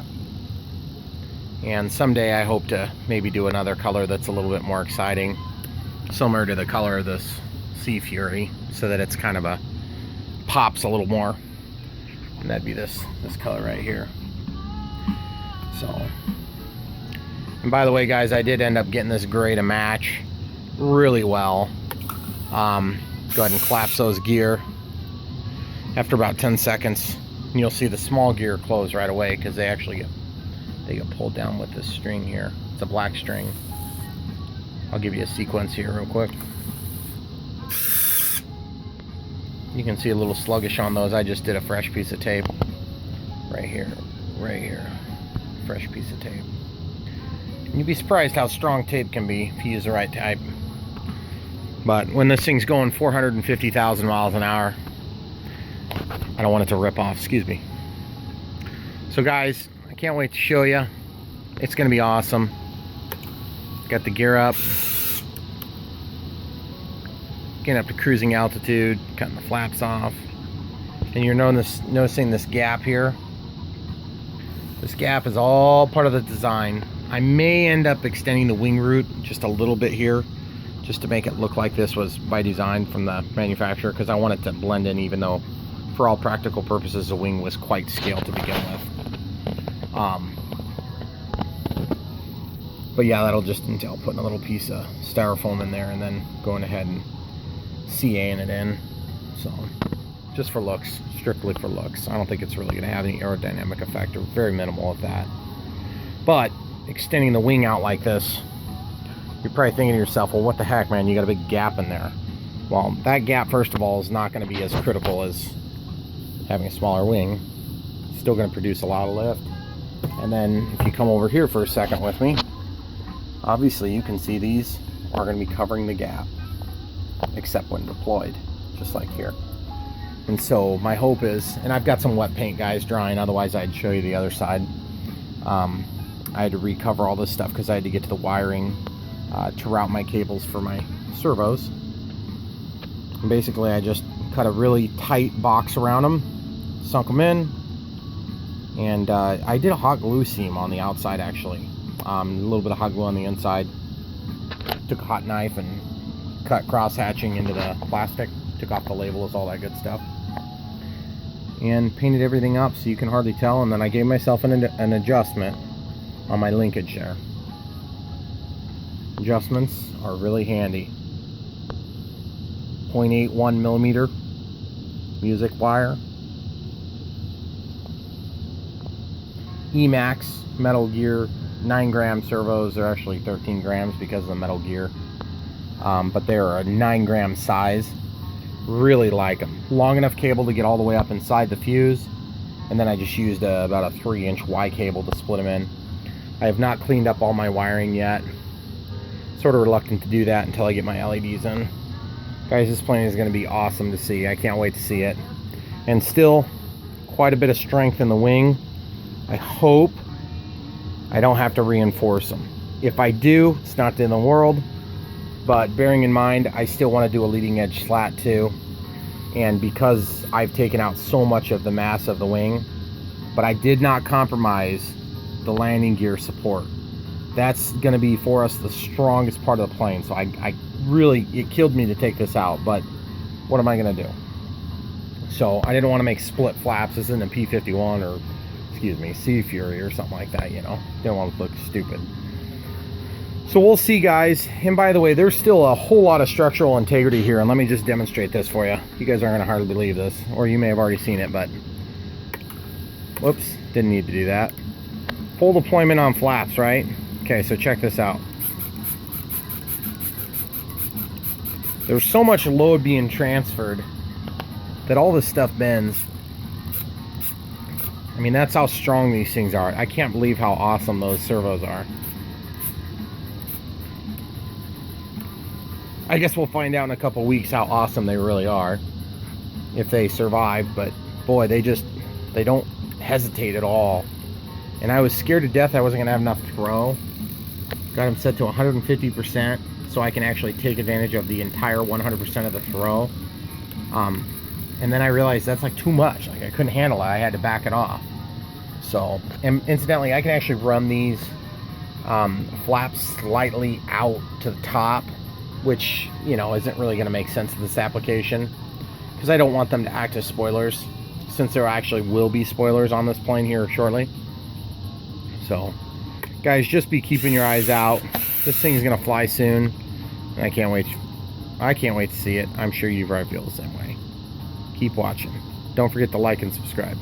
And someday I hope to maybe do another color that's a little bit more exciting, similar to the color of this Sea Fury, so that it's kind of a pops a little more. And that'd be this color right here. So, and by the way guys, I did end up getting this gray to match really well. Go ahead and collapse those gear. After about 10 seconds, you'll see the small gear close right away, because they actually get pulled down with this string here. It's a black string. I'll give you a sequence here real quick. You can see a little sluggish on those. I just did a fresh piece of tape right here, fresh piece of tape. And you'd be surprised how strong tape can be if you use the right type. But when this thing's going 450,000 miles an hour, I don't want it to rip off. Excuse me. So guys, I can't wait to show you. It's gonna be awesome. Got the gear up, getting up to cruising altitude, cutting the flaps off, and you're noticing this gap here. This gap is all part of the design. I may end up extending the wing root just a little bit here, just to make it look like this was by design from the manufacturer, because I want it to blend in, even though for all practical purposes the wing was quite scaled to begin with. But yeah, that'll just entail putting a little piece of styrofoam in there and then going ahead and CAing it in. So just for looks, strictly for looks. I don't think it's really going to have any aerodynamic effect, or very minimal of that. But extending the wing out like this, you're probably thinking to yourself, well, what the heck, man, you got a big gap in there. Well, that gap, first of all, is not going to be as critical as having a smaller wing. It's still going to produce a lot of lift. And then if you come over here for a second with me, obviously you can see these are going to be covering the gap, except when deployed, just like here. And so my hope is, and I've got some wet paint guys drying, otherwise I'd show you the other side. I had to recover all this stuff because I had to get to the wiring to route my cables for my servos. And basically I just cut a really tight box around them, sunk them in, and I did a hot glue seam on the outside actually. A little bit of hot glue on the inside. Took a hot knife and cut cross hatching into the plastic, took off the labels, all that good stuff, and painted everything up so you can hardly tell. And then I gave myself an adjustment on my linkage there. Adjustments are really handy. 0.81 millimeter music wire. Emax Metal Gear 9-gram servos. They're actually 13 grams because of the Metal Gear, but they're a 9-gram size. Really like them. Long enough cable to get all the way up inside the fuse, and then I just used about a 3-inch Y cable to split them in. I have not cleaned up all my wiring yet. Sort of reluctant to do that until I get my LEDs in. Guys, this plane is going to be awesome to see. I can't wait to see it. And still quite a bit of strength in the wing. I hope I don't have to reinforce them. If I do, it's not the end of the world, but bearing in mind I still want to do a leading edge slat too, and because I've taken out so much of the mass of the wing, but I did not compromise the landing gear support. That's going to be for us the strongest part of the plane, so I really, it killed me to take this out, but what am I going to do? So I didn't want to make split flaps. This isn't a P-51 or, excuse me, Sea Fury or something like that, you know. Didn't want to look stupid. So we'll see, guys. And by the way, there's still a whole lot of structural integrity here, and let me just demonstrate this for you. You guys aren't going to hardly believe this, or you may have already seen it, but whoops, didn't need to do that. Full deployment on flaps, right? Okay, so check this out. There's so much load being transferred that all this stuff bends. I mean, that's how strong these things are. I can't believe how awesome those servos are. I guess we'll find out in a couple weeks how awesome they really are, if they survive. But boy, they don't hesitate at all. And I was scared to death I wasn't gonna have enough throw. Got them set to 150% so I can actually take advantage of the entire 100% of the throw. And then I realized that's like too much. Like I couldn't handle it. I had to back it off. So, and incidentally, I can actually run these flaps slightly out to the top, which, you know, isn't really going to make sense in this application because I don't want them to act as spoilers, since there actually will be spoilers on this plane here shortly. So, guys, just be keeping your eyes out. This thing is going to fly soon, and I can't wait to see it. I'm sure you probably feel the same way. Keep watching. Don't forget to like and subscribe.